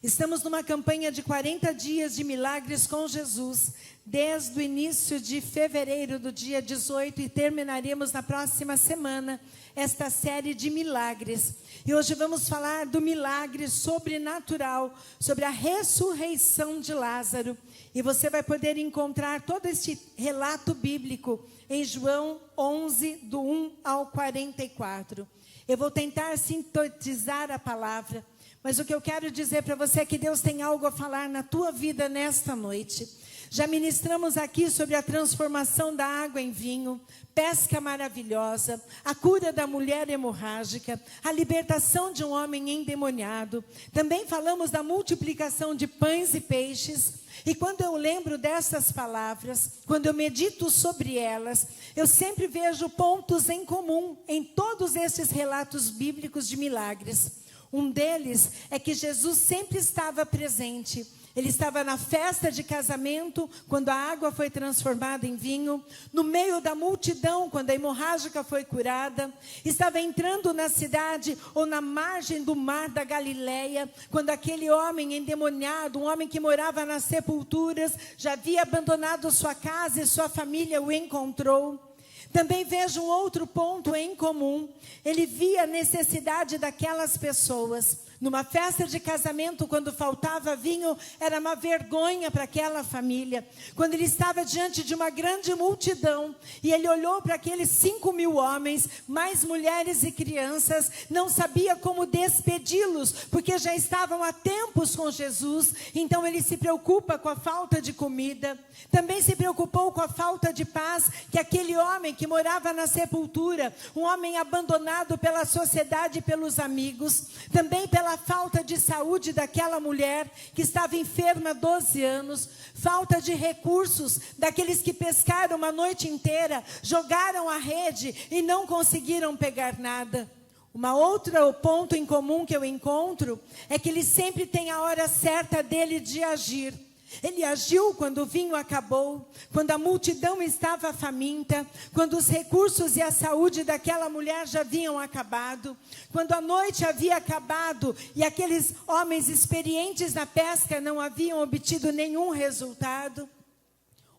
Estamos numa campanha de 40 dias de milagres com Jesus, desde o início de fevereiro, do dia 18, e terminaremos na próxima semana esta série de milagres. E hoje vamos falar do milagre sobrenatural, sobre a ressurreição de Lázaro. E você vai poder encontrar todo este relato bíblico em João 11, do 1 ao 44. Eu vou tentar sintetizar a palavra, mas o que eu quero dizer para você é que Deus tem algo a falar na tua vida nesta noite. Já ministramos aqui sobre a transformação da água em vinho, pesca maravilhosa, a cura da mulher hemorrágica, a libertação de um homem endemoniado. Também falamos da multiplicação de pães e peixes. E quando eu lembro dessas palavras, quando eu medito sobre elas, eu sempre vejo pontos em comum em todos esses relatos bíblicos de milagres. Um deles é que Jesus sempre estava presente. Ele estava na festa de casamento, quando a água foi transformada em vinho, no meio da multidão, quando a hemorrágica foi curada, estava entrando na cidade ou na margem do mar da Galileia, quando aquele homem endemoniado, um homem que morava nas sepulturas, já havia abandonado sua casa e sua família o encontrou. Também vejo um outro ponto em comum. Ele via a necessidade daquelas pessoas. Numa festa de casamento, quando faltava vinho, era uma vergonha para aquela família. Quando ele estava diante de uma grande multidão, e ele olhou para aqueles 5.000 homens, mais mulheres e crianças, não sabia como despedi-los, porque já estavam há tempos com Jesus. Então ele se preocupa com a falta de comida. Também se preocupou com a falta de paz, que aquele homem que morava na sepultura, um homem abandonado pela sociedade e pelos amigos, também pela falta de saúde daquela mulher que estava enferma há 12 anos, falta de recursos daqueles que pescaram uma noite inteira, jogaram a rede e não conseguiram pegar nada. Outro ponto em comum que eu encontro é que ele sempre tem a hora certa dele de agir. Ele agiu quando o vinho acabou, quando a multidão estava faminta, quando os recursos e a saúde daquela mulher já haviam acabado, quando a noite havia acabado e aqueles homens experientes na pesca não haviam obtido nenhum resultado.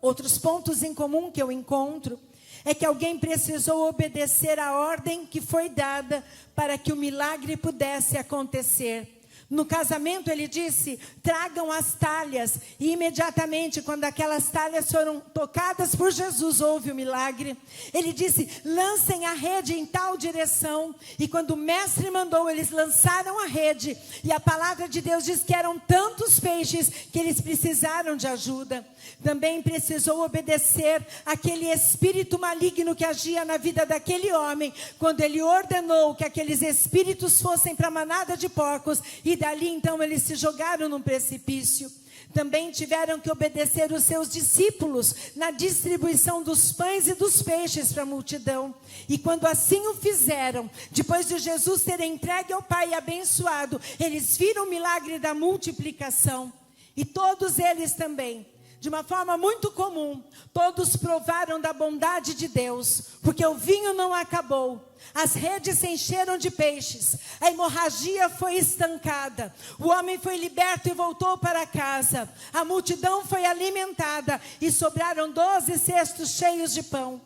Outros pontos em comum que eu encontro é que alguém precisou obedecer a ordem que foi dada para que o milagre pudesse acontecer. No casamento ele disse, tragam as talhas, e imediatamente quando aquelas talhas foram tocadas por Jesus, houve o milagre. Ele disse, lancem a rede em tal direção, e quando o mestre mandou, eles lançaram a rede, e a palavra de Deus diz que eram tantos peixes que eles precisaram de ajuda. Também precisou obedecer aquele espírito maligno que agia na vida daquele homem, quando ele ordenou que aqueles espíritos fossem para a manada de porcos, e dali então eles se jogaram num precipício. Também tiveram que obedecer os seus discípulos na distribuição dos pães e dos peixes para a multidão. E quando assim o fizeram, depois de Jesus ter entregue ao Pai e abençoado, eles viram o milagre da multiplicação. E todos eles também, de uma forma muito comum, todos provaram da bondade de Deus, porque o vinho não acabou, as redes se encheram de peixes, a hemorragia foi estancada, o homem foi liberto e voltou para casa, a multidão foi alimentada e sobraram 12 cestos cheios de pão.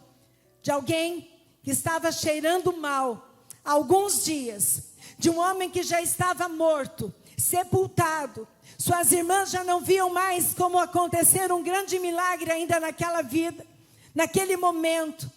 De alguém que estava cheirando mal há alguns dias, de um homem que já estava morto, sepultado. Suas irmãs já não viam mais como acontecer um grande milagre ainda naquela vida, naquele momento.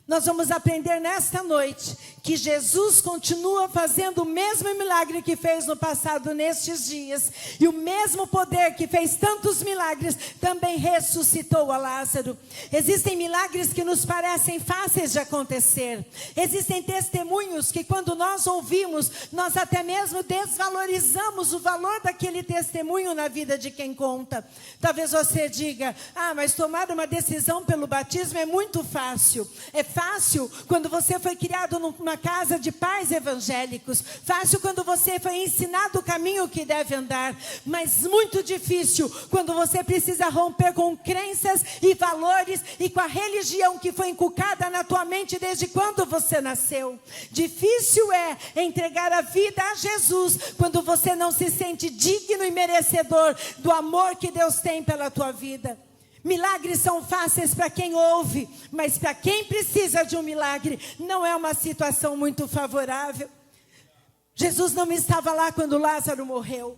Nós vamos aprender nesta noite que Jesus continua fazendo o mesmo milagre que fez no passado nestes dias. E o mesmo poder que fez tantos milagres também ressuscitou a Lázaro. Existem milagres que nos parecem fáceis de acontecer. Existem testemunhos que quando nós ouvimos, nós até mesmo desvalorizamos o valor daquele testemunho na vida de quem conta. Talvez você diga, mas tomar uma decisão pelo batismo é muito fácil. É fácil quando você foi criado numa casa de pais evangélicos. Fácil quando você foi ensinado o caminho que deve andar. Mas muito difícil quando você precisa romper com crenças e valores e com a religião que foi inculcada na tua mente desde quando você nasceu. Difícil é entregar a vida a Jesus quando você não se sente digno e merecedor do amor que Deus tem pela tua vida. Milagres são fáceis para quem ouve, mas para quem precisa de um milagre, não é uma situação muito favorável. Jesus não estava lá quando Lázaro morreu.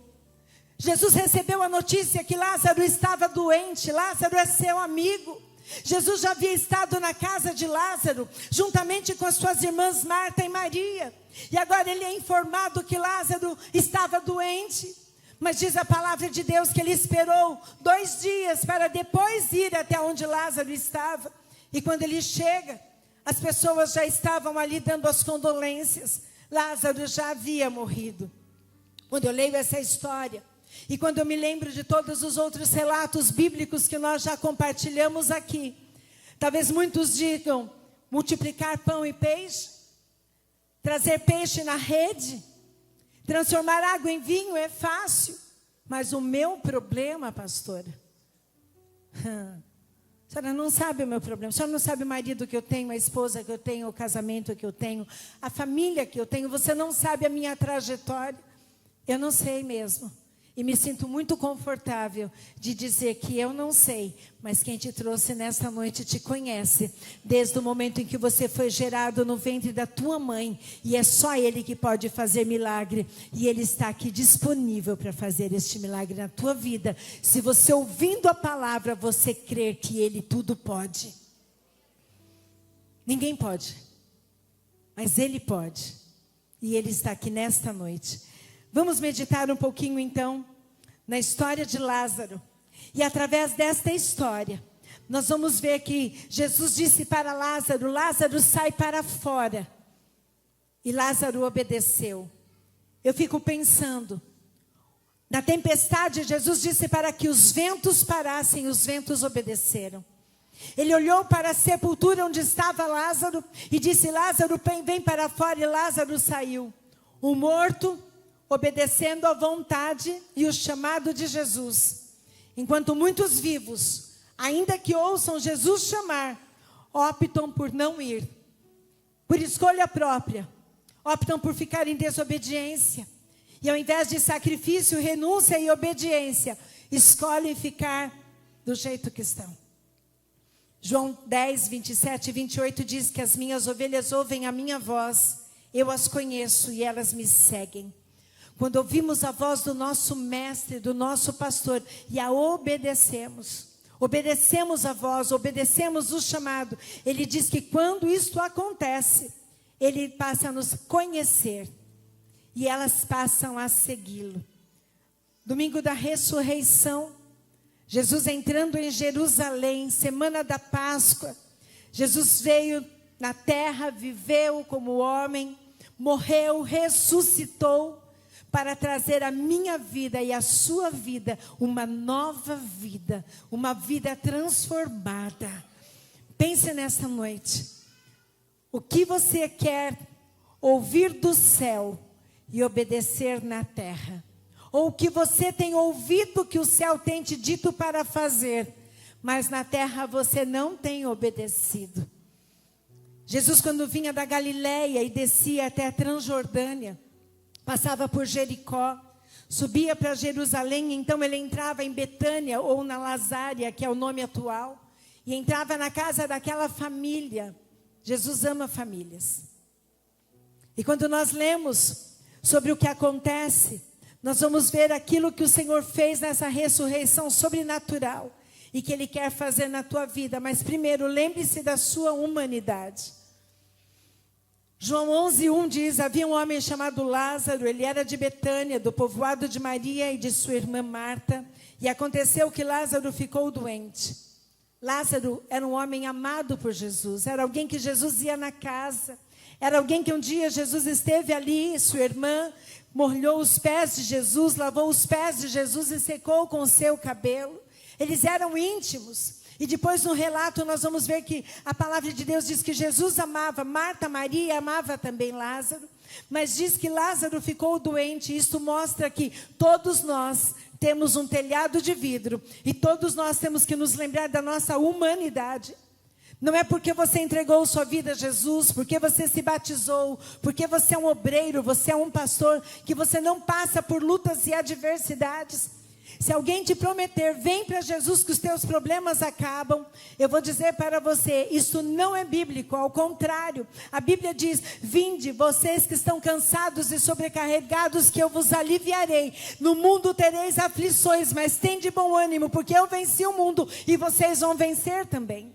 Jesus recebeu a notícia que Lázaro estava doente. Lázaro é seu amigo. Jesus já havia estado na casa de Lázaro, juntamente com as suas irmãs Marta e Maria. E agora ele é informado que Lázaro estava doente. Mas diz a palavra de Deus que ele esperou 2 dias para depois ir até onde Lázaro estava. E quando ele chega, as pessoas já estavam ali dando as condolências. Lázaro já havia morrido. Quando eu leio essa história, e quando eu me lembro de todos os outros relatos bíblicos que nós já compartilhamos aqui, talvez muitos digam, multiplicar pão e peixe, trazer peixe na rede, transformar água em vinho é fácil, mas o meu problema, pastora, a senhora não sabe o meu problema, a senhora não sabe o marido que eu tenho, a esposa que eu tenho, o casamento que eu tenho, a família que eu tenho, você não sabe a minha trajetória. Eu não sei mesmo. E me sinto muito confortável de dizer que eu não sei, mas quem te trouxe nesta noite te conhece. Desde o momento em que você foi gerado no ventre da tua mãe. E é só Ele que pode fazer milagre. E Ele está aqui disponível para fazer este milagre na tua vida. Se você ouvindo a palavra, você crer que Ele tudo pode. Ninguém pode. Mas Ele pode. E Ele está aqui nesta noite. Vamos meditar um pouquinho então na história de Lázaro. E através desta história, nós vamos ver que Jesus disse para Lázaro, Lázaro sai para fora. E Lázaro obedeceu. Eu fico pensando, na tempestade Jesus disse para que os ventos parassem, os ventos obedeceram. Ele olhou para a sepultura onde estava Lázaro e disse, Lázaro, vem para fora, e Lázaro saiu. O morto obedecendo à vontade e o chamado de Jesus. Enquanto muitos vivos, ainda que ouçam Jesus chamar, optam por não ir. Por escolha própria, optam por ficar em desobediência. E ao invés de sacrifício, renúncia e obediência, escolhem ficar do jeito que estão. João 10, 27 e 28 diz que as minhas ovelhas ouvem a minha voz, eu as conheço e elas me seguem. Quando ouvimos a voz do nosso mestre, do nosso pastor, e a obedecemos a voz, obedecemos o chamado, ele diz que quando isto acontece, ele passa a nos conhecer, e elas passam a segui-lo. Domingo da ressurreição, Jesus entrando em Jerusalém, semana da Páscoa, Jesus veio na terra, viveu como homem, morreu, ressuscitou, para trazer a minha vida e a sua vida, uma nova vida, uma vida transformada. Pense nessa noite, o que você quer ouvir do céu e obedecer na terra? Ou o que você tem ouvido que o céu tem te dito para fazer, mas na terra você não tem obedecido? Jesus, quando vinha da Galileia e descia até a Transjordânia, passava por Jericó, subia para Jerusalém, então ele entrava em Betânia ou na Lazária, que é o nome atual, e entrava na casa daquela família. Jesus ama famílias. E quando nós lemos sobre o que acontece, nós vamos ver aquilo que o Senhor fez nessa ressurreição sobrenatural e que Ele quer fazer na tua vida. Mas primeiro, lembre-se da sua humanidade. João 11:1 diz, havia um homem chamado Lázaro, ele era de Betânia, do povoado de Maria e de sua irmã Marta. E aconteceu que Lázaro ficou doente. Lázaro era um homem amado por Jesus, era alguém que Jesus ia na casa. Era alguém que um dia Jesus esteve ali, sua irmã molhou os pés de Jesus, lavou os pés de Jesus e secou com o seu cabelo. Eles eram íntimos. E depois no relato nós vamos ver que a palavra de Deus diz que Jesus amava Marta, Maria, amava também Lázaro. Mas diz que Lázaro ficou doente. Isto mostra que todos nós temos um telhado de vidro. E todos nós temos que nos lembrar da nossa humanidade. Não é porque você entregou sua vida a Jesus, porque você se batizou, porque você é um obreiro, você é um pastor, que você não passa por lutas e adversidades. Se alguém te prometer, vem para Jesus que os teus problemas acabam, eu vou dizer para você, isso não é bíblico, ao contrário. A Bíblia diz, vinde vocês que estão cansados e sobrecarregados, que eu vos aliviarei. No mundo tereis aflições, mas tende bom ânimo, porque eu venci o mundo e vocês vão vencer também.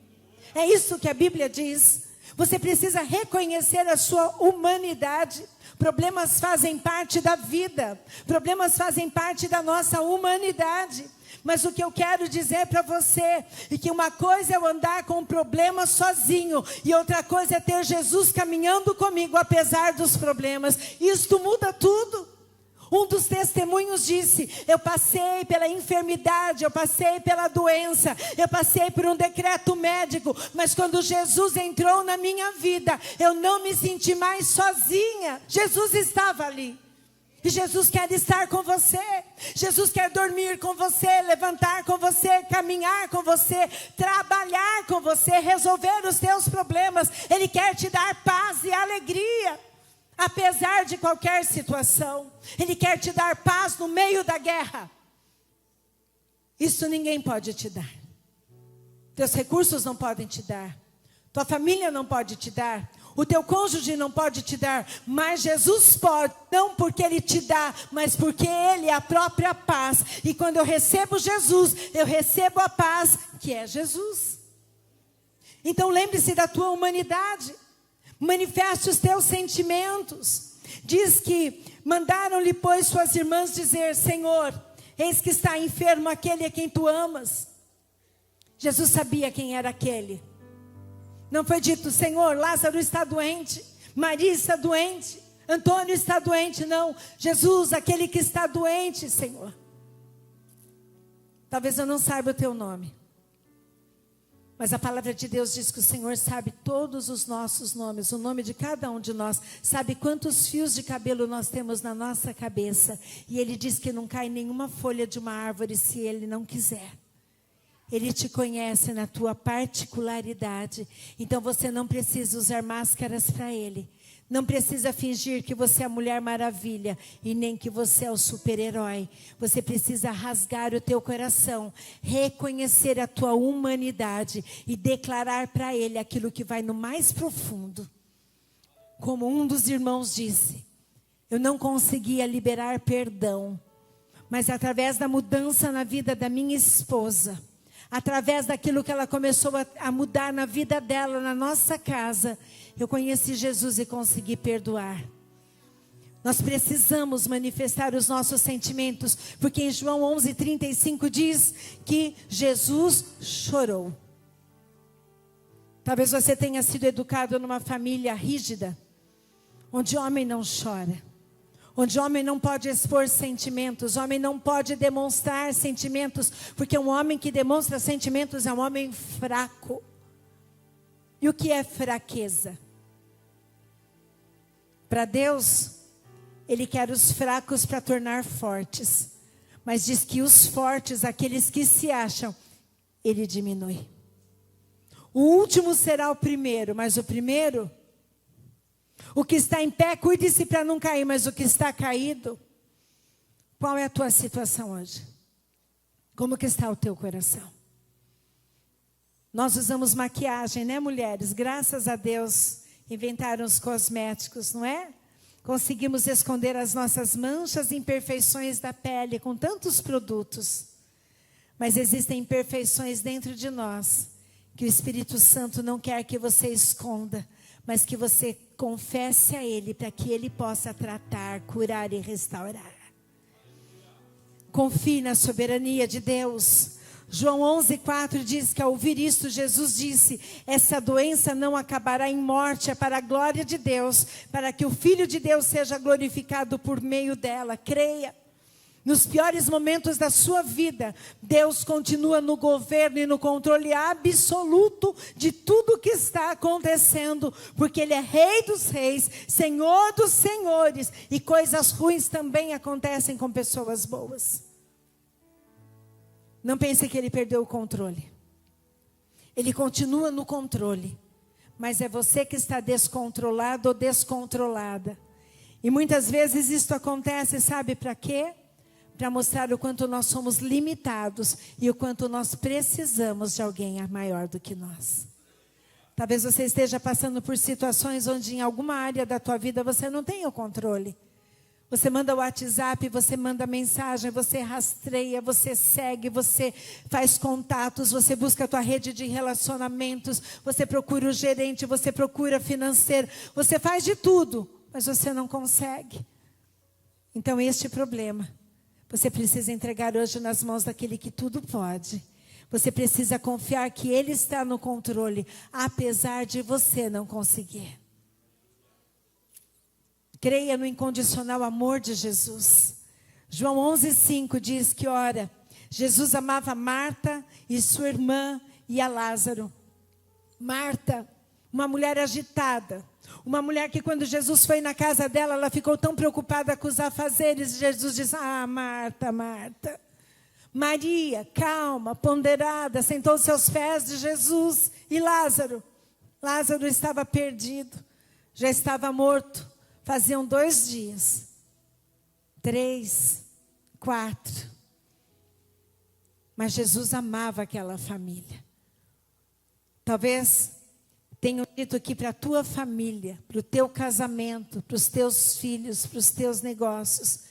É isso que a Bíblia diz. Você precisa reconhecer a sua humanidade. Problemas fazem parte da vida. Problemas fazem parte da nossa humanidade. Mas o que eu quero dizer para você é que uma coisa é eu andar com um problema sozinho e outra coisa é ter Jesus caminhando comigo apesar dos problemas. Isto muda tudo. Um dos testemunhos disse, eu passei pela enfermidade, eu passei pela doença, eu passei por um decreto médico, mas quando Jesus entrou na minha vida, eu não me senti mais sozinha. Jesus estava ali. E Jesus quer estar com você. Jesus quer dormir com você, levantar com você, caminhar com você, trabalhar com você, resolver os teus problemas. Ele quer te dar paz e alegria. Apesar de qualquer situação, Ele quer te dar paz no meio da guerra. Isso ninguém pode te dar. Teus recursos não podem te dar. Tua família não pode te dar. O teu cônjuge não pode te dar. Mas Jesus pode, não porque Ele te dá, mas porque Ele é a própria paz. E quando eu recebo Jesus, eu recebo a paz que é Jesus. Então lembre-se da tua humanidade. Manifeste os teus sentimentos. Diz que mandaram-lhe, pois, suas irmãs dizer, Senhor, eis que está enfermo aquele a quem tu amas. Jesus sabia quem era aquele. Não foi dito, Senhor, Lázaro está doente, Maria está doente, Antônio está doente. Não, Jesus, aquele que está doente, Senhor. Talvez eu não saiba o teu nome. Mas a palavra de Deus diz que o Senhor sabe todos os nossos nomes, o nome de cada um de nós, sabe quantos fios de cabelo nós temos na nossa cabeça. E Ele diz que não cai nenhuma folha de uma árvore se Ele não quiser. Ele te conhece na tua particularidade. Então você não precisa usar máscaras para Ele. Não precisa fingir que você é a Mulher Maravilha e nem que você é o super-herói. Você precisa rasgar o teu coração, reconhecer a tua humanidade e declarar para Ele aquilo que vai no mais profundo. Como um dos irmãos disse, eu não conseguia liberar perdão, mas através da mudança na vida da minha esposa, através daquilo que ela começou a mudar na vida dela, na nossa casa, eu conheci Jesus e consegui perdoar. Nós precisamos manifestar os nossos sentimentos, porque em João 11:35 diz que Jesus chorou. Talvez você tenha sido educado numa família rígida, onde homem não chora, onde homem não pode expor sentimentos, homem não pode demonstrar sentimentos, porque um homem que demonstra sentimentos é um homem fraco. E o que é fraqueza? Para Deus, Ele quer os fracos para tornar fortes. Mas diz que os fortes, aqueles que se acham, Ele diminui. O último será o primeiro, mas o primeiro, o que está em pé, cuide-se para não cair, mas o que está caído, qual é a tua situação hoje? Como que está o teu coração? Nós usamos maquiagem, né, mulheres? Graças a Deus, inventaram os cosméticos, não é? Conseguimos esconder as nossas manchas e imperfeições da pele com tantos produtos. Mas existem imperfeições dentro de nós, que o Espírito Santo não quer que você esconda, mas que você confesse a Ele, para que Ele possa tratar, curar e restaurar. Confie na soberania de Deus. João 11:4 diz que ao ouvir isto, Jesus disse, essa doença não acabará em morte, é para a glória de Deus, para que o Filho de Deus seja glorificado por meio dela. Creia. Nos piores momentos da sua vida, Deus continua no governo e no controle absoluto de tudo que está acontecendo, porque Ele é Rei dos Reis, Senhor dos Senhores, e coisas ruins também acontecem com pessoas boas. Não pense que Ele perdeu o controle. Ele continua no controle, mas é você que está descontrolado ou descontrolada. E muitas vezes isso acontece, sabe para quê? Para mostrar o quanto nós somos limitados e o quanto nós precisamos de alguém maior do que nós. Talvez você esteja passando por situações onde em alguma área da tua vida você não tem o controle. Você manda o WhatsApp, você manda mensagem, você rastreia, você segue, você faz contatos, você busca a tua rede de relacionamentos, você procura o gerente, você procura financeiro, você faz de tudo, mas você não consegue. Então este problema você precisa entregar hoje nas mãos daquele que tudo pode. Você precisa confiar que Ele está no controle, apesar de você não conseguir. Creia no incondicional amor de Jesus. João 11:5 diz que, ora, Jesus amava Marta e sua irmã e a Lázaro. Marta, uma mulher agitada. Uma mulher que quando Jesus foi na casa dela, ela ficou tão preocupada com os afazeres. Jesus diz, Marta, Marta. Maria, calma, ponderada, sentou-se aos pés de Jesus. E Lázaro? Lázaro estava perdido, já estava morto. Faziam 2 dias, 3, 4. Mas Jesus amava aquela família. Talvez tenho dito aqui para a tua família, para o teu casamento, para os teus filhos, para os teus negócios,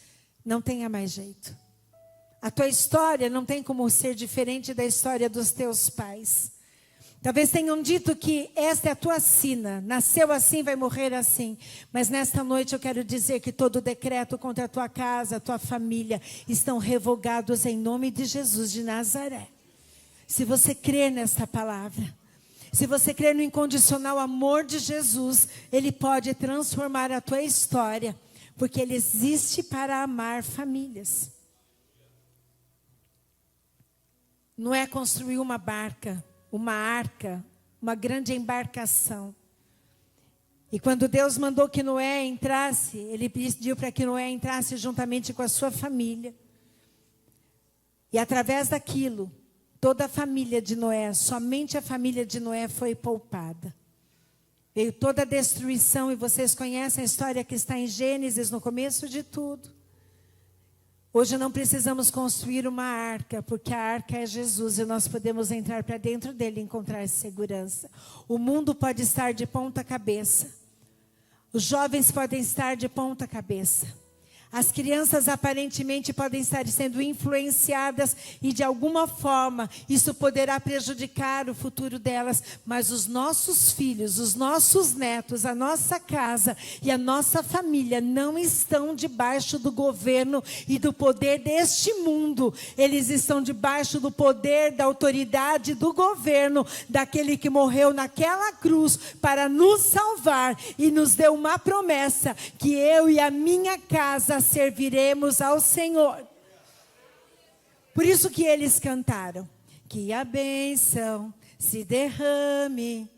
não tenha mais jeito. A tua história não tem como ser diferente da história dos teus pais. Talvez tenham dito que esta é a tua sina, nasceu assim, vai morrer assim. Mas nesta noite eu quero dizer que todo decreto contra a tua casa, a tua família, estão revogados em nome de Jesus de Nazaré. Se você crer nesta palavra, se você crer no incondicional amor de Jesus, Ele pode transformar a tua história, porque Ele existe para amar famílias. Não é construir uma barca, uma arca, uma grande embarcação. E quando Deus mandou que Noé entrasse, Ele pediu para que Noé entrasse juntamente com a sua família. E através daquilo, toda a família de Noé, somente a família de Noé foi poupada. Veio toda a destruição, e vocês conhecem a história que está em Gênesis, no começo de tudo. Hoje não precisamos construir uma arca, porque a arca é Jesus e nós podemos entrar para dentro dele e encontrar segurança. O mundo pode estar de ponta cabeça. Os jovens podem estar de ponta cabeça. As crianças aparentemente podem estar sendo influenciadas e de alguma forma isso poderá prejudicar o futuro delas. Mas os nossos filhos, os nossos netos, a nossa casa e a nossa família não estão debaixo do governo e do poder deste mundo. Eles estão debaixo do poder, da autoridade do governo, daquele que morreu naquela cruz para nos salvar e nos deu uma promessa que eu e a minha casa serviremos ao Senhor. Por isso que eles cantaram, que a bênção se derrame,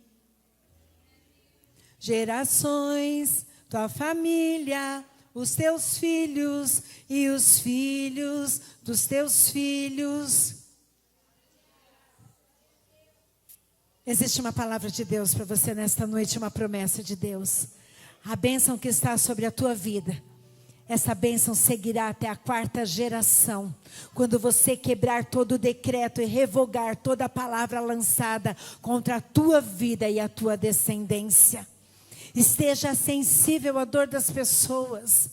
gerações, tua família, os teus filhos e os filhos dos teus filhos. Existe uma palavra de Deus para você nesta noite, uma promessa de Deus. A bênção que está sobre a tua vida, essa bênção seguirá até a 4ª geração. Quando você quebrar todo o decreto e revogar toda a palavra lançada contra a tua vida e a tua descendência. Esteja sensível à dor das pessoas.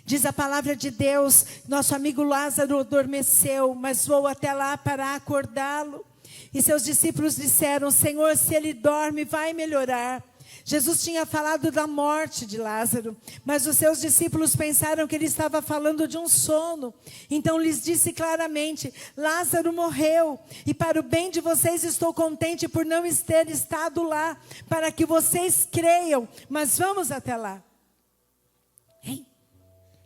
Diz a palavra de Deus, nosso amigo Lázaro adormeceu, mas vou até lá para acordá-lo. E seus discípulos disseram, Senhor, se ele dorme, vai melhorar. Jesus tinha falado da morte de Lázaro, mas os seus discípulos pensaram que ele estava falando de um sono. Então lhes disse claramente, Lázaro morreu, e para o bem de vocês estou contente por não ter estado lá, para que vocês creiam, mas vamos até lá.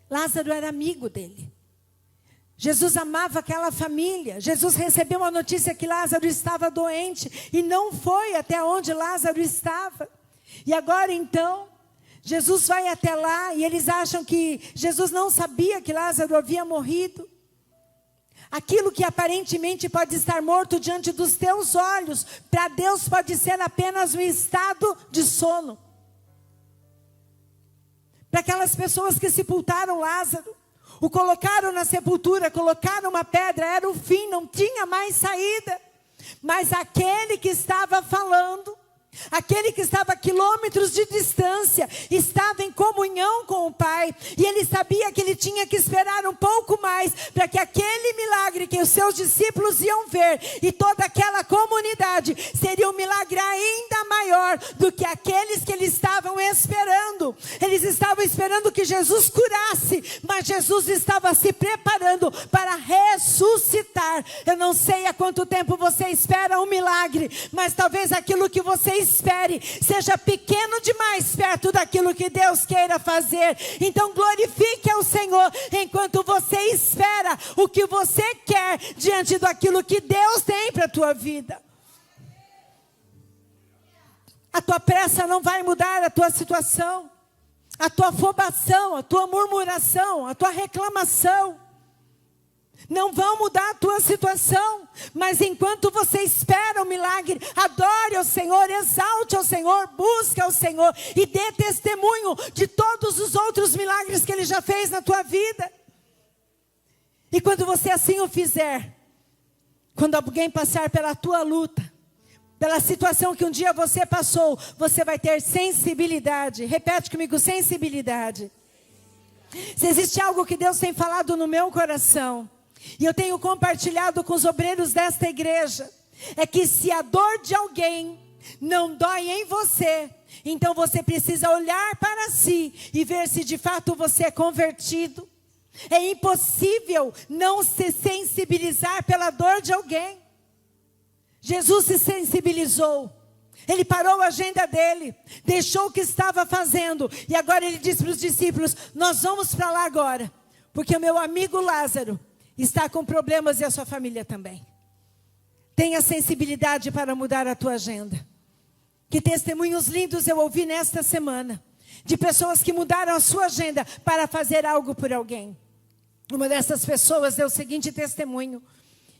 Lázaro era amigo dele. Jesus amava aquela família. Jesus recebeu a notícia que Lázaro estava doente e não foi até onde Lázaro estava. E agora então, Jesus vai até lá e eles acham que Jesus não sabia que Lázaro havia morrido. Aquilo que aparentemente pode estar morto diante dos teus olhos, para Deus pode ser apenas um estado de sono. Para aquelas pessoas que sepultaram Lázaro, o colocaram na sepultura, colocaram uma pedra, era o fim, não tinha mais saída. Mas aquele que estava falando, aquele que estava a quilômetros de distância, estava em comunhão com o Pai, e ele sabia que ele tinha que esperar um pouco mais, para que aquele milagre que os seus discípulos iam ver, e toda aquela comunidade, seria um milagre ainda maior, do que aqueles que eles estavam esperando. Eles estavam esperando que Jesus curasse, mas Jesus estava se preparando para ressuscitar. Eu não sei há quanto tempo você espera um milagre, mas talvez aquilo que você espere seja pequeno demais perto daquilo que Deus queira fazer. Então glorifique ao Senhor enquanto você espera o que você quer diante daquilo que Deus tem para a tua vida. A tua pressa não vai mudar a tua situação, a tua afobação, a tua murmuração, a tua reclamação não vão mudar a tua situação. Mas enquanto você espera o milagre, adore ao Senhor, exalte ao Senhor, busque ao Senhor e dê testemunho de todos os outros milagres que Ele já fez na tua vida. E quando você assim o fizer, quando alguém passar pela tua luta, pela situação que um dia você passou, você vai ter sensibilidade. Repete comigo, sensibilidade. Se existe algo que Deus tem falado no meu coração, e eu tenho compartilhado com os obreiros desta igreja, é que se a dor de alguém não dói em você, então você precisa olhar para si e ver se de fato você é convertido. É impossível não se sensibilizar pela dor de alguém. Jesus se sensibilizou. Ele parou a agenda dele, deixou o que estava fazendo, e agora ele disse para os discípulos: nós vamos para lá agora, porque o meu amigo Lázaro está com problemas e a sua família também. Tenha sensibilidade para mudar a tua agenda. Que testemunhos lindos eu ouvi nesta semana, de pessoas que mudaram a sua agenda para fazer algo por alguém. Uma dessas pessoas deu o seguinte testemunho,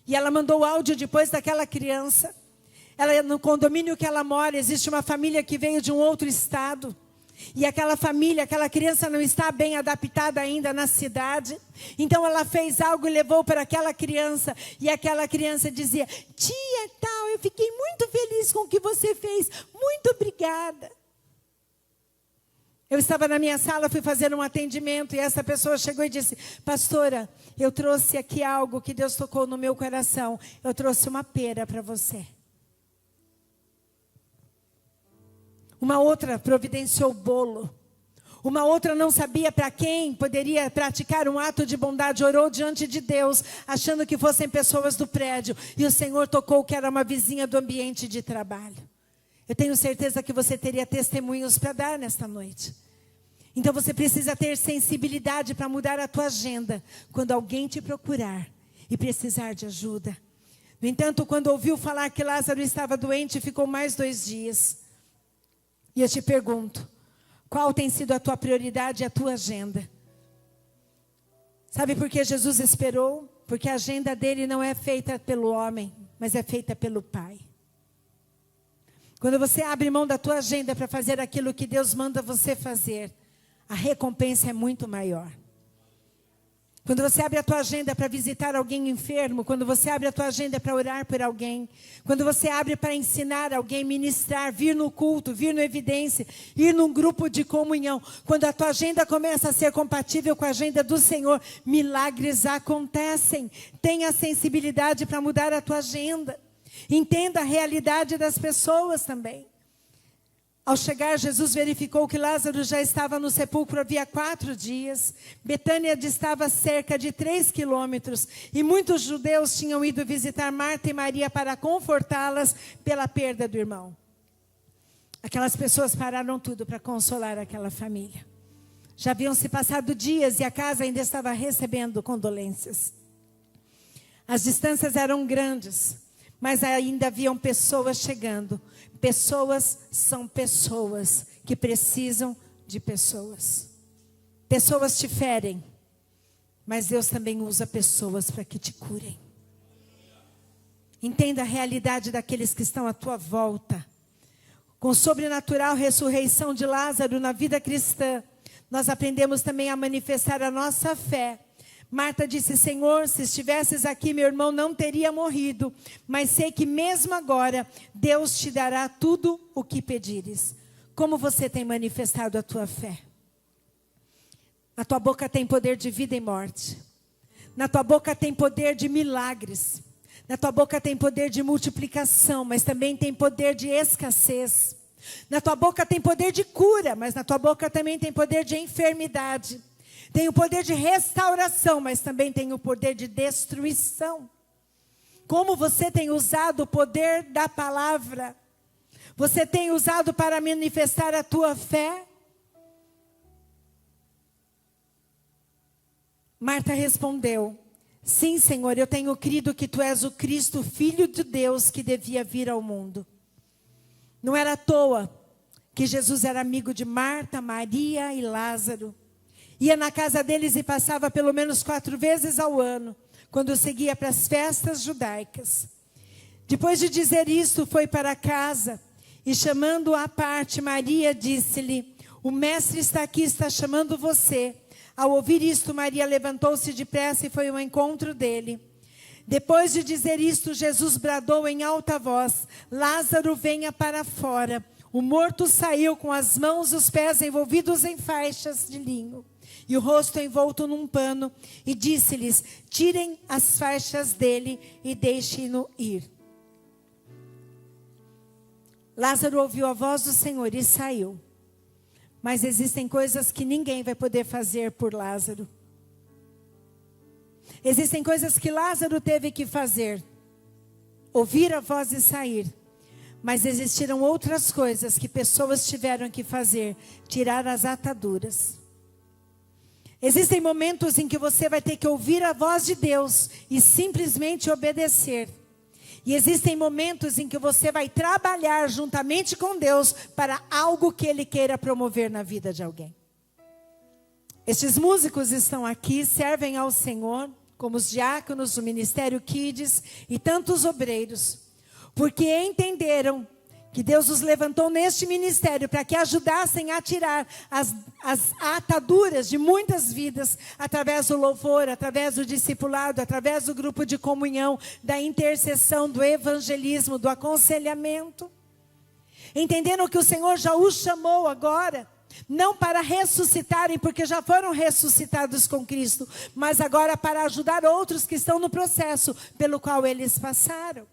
e ela mandou áudio depois daquela criança. Ela, no condomínio que ela mora, existe uma família que veio de um outro estado. E aquela família, aquela criança não está bem adaptada ainda na cidade. Então ela fez algo e levou para aquela criança. E aquela criança dizia: tia tal, eu fiquei muito feliz com o que você fez. Muito obrigada. Eu estava na minha sala, fui fazer um atendimento. E essa pessoa chegou e disse: pastora, eu trouxe aqui algo que Deus tocou no meu coração. Eu trouxe uma pera para você. Uma outra providenciou bolo. Uma outra não sabia para quem poderia praticar um ato de bondade. Orou diante de Deus, achando que fossem pessoas do prédio. E o Senhor tocou que era uma vizinha do ambiente de trabalho. Eu tenho certeza que você teria testemunhos para dar nesta noite. Então você precisa ter sensibilidade para mudar a tua agenda quando alguém te procurar e precisar de ajuda. No entanto, quando ouviu falar que Lázaro estava doente, ficou mais 2 dias. E eu te pergunto, qual tem sido a tua prioridade e a tua agenda? Sabe por que Jesus esperou? Porque a agenda dele não é feita pelo homem, mas é feita pelo Pai. Quando você abre mão da tua agenda para fazer aquilo que Deus manda você fazer, a recompensa é muito maior. Quando você abre a tua agenda para visitar alguém enfermo, quando você abre a tua agenda para orar por alguém, quando você abre para ensinar alguém, ministrar, vir no culto, vir no evidência, ir num grupo de comunhão, quando a tua agenda começa a ser compatível com a agenda do Senhor, milagres acontecem. Tenha sensibilidade para mudar a tua agenda. Entenda a realidade das pessoas também. Ao chegar, Jesus verificou que Lázaro já estava no sepulcro havia 4 dias. Betânia distava a cerca de 3 quilômetros. E muitos judeus tinham ido visitar Marta e Maria para confortá-las pela perda do irmão. Aquelas pessoas pararam tudo para consolar aquela família. Já haviam se passado dias e a casa ainda estava recebendo condolências. As distâncias eram grandes, mas ainda haviam pessoas chegando. Pessoas são pessoas que precisam de pessoas. Pessoas te ferem, mas Deus também usa pessoas para que te curem. Entenda a realidade daqueles que estão à tua volta. Com sobrenatural ressurreição de Lázaro na vida cristã, nós aprendemos também a manifestar a nossa fé. Marta disse: Senhor, se estivesses aqui, meu irmão não teria morrido. Mas sei que mesmo agora, Deus te dará tudo o que pedires. Como você tem manifestado a tua fé? Na tua boca tem poder de vida e morte. Na tua boca tem poder de milagres. Na tua boca tem poder de multiplicação, mas também tem poder de escassez. Na tua boca tem poder de cura, mas na tua boca também tem poder de enfermidade. Tem o poder de restauração, mas também tem o poder de destruição. Como você tem usado o poder da palavra? Você tem usado para manifestar a tua fé? Marta respondeu: sim, Senhor, eu tenho crido que tu és o Cristo, Filho de Deus, que devia vir ao mundo. Não era à toa que Jesus era amigo de Marta, Maria e Lázaro. Ia na casa deles e passava pelo menos 4 vezes ao ano, quando seguia para as festas judaicas. Depois de dizer isto, foi para casa e, chamando-o à parte, Maria disse-lhe: o mestre está aqui, está chamando você. Ao ouvir isto, Maria levantou-se depressa e foi ao encontro dele. Depois de dizer isto, Jesus bradou em alta voz: Lázaro, venha para fora. O morto saiu com as mãos e os pés envolvidos em faixas de linho e o rosto envolto num pano, e disse-lhes: tirem as faixas dele e deixem-no ir. Lázaro ouviu a voz do Senhor e saiu. Mas existem coisas que ninguém vai poder fazer por Lázaro. Existem coisas que Lázaro teve que fazer: ouvir a voz e sair. Mas existiram outras coisas que pessoas tiveram que fazer: tirar as ataduras. Existem momentos em que você vai ter que ouvir a voz de Deus e simplesmente obedecer. E existem momentos em que você vai trabalhar juntamente com Deus para algo que Ele queira promover na vida de alguém. Estes músicos estão aqui, servem ao Senhor, como os diáconos do Ministério Kids e tantos obreiros, porque entenderam que Deus os levantou neste ministério para que ajudassem a tirar as ataduras de muitas vidas, através do louvor, através do discipulado, através do grupo de comunhão, da intercessão, do evangelismo, do aconselhamento. Entenderam que o Senhor já os chamou agora, não para ressuscitarem, porque já foram ressuscitados com Cristo, mas agora para ajudar outros que estão no processo pelo qual eles passaram.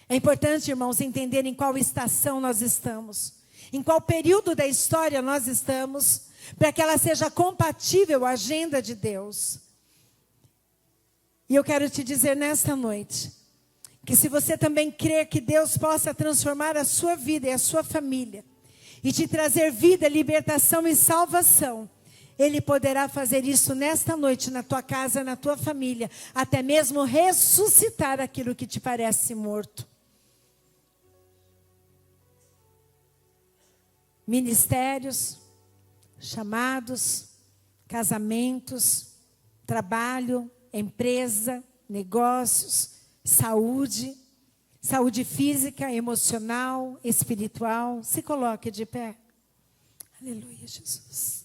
É importante, irmãos, entender em qual estação nós estamos, em qual período da história nós estamos, para que ela seja compatível à agenda de Deus. E eu quero te dizer nesta noite, que se você também crer que Deus possa transformar a sua vida e a sua família, e te trazer vida, libertação e salvação, Ele poderá fazer isso nesta noite, na tua casa, na tua família, até mesmo ressuscitar aquilo que te parece morto. Ministérios, chamados, casamentos, trabalho, empresa, negócios, saúde física, emocional, espiritual. Se coloque de pé. Aleluia, Jesus.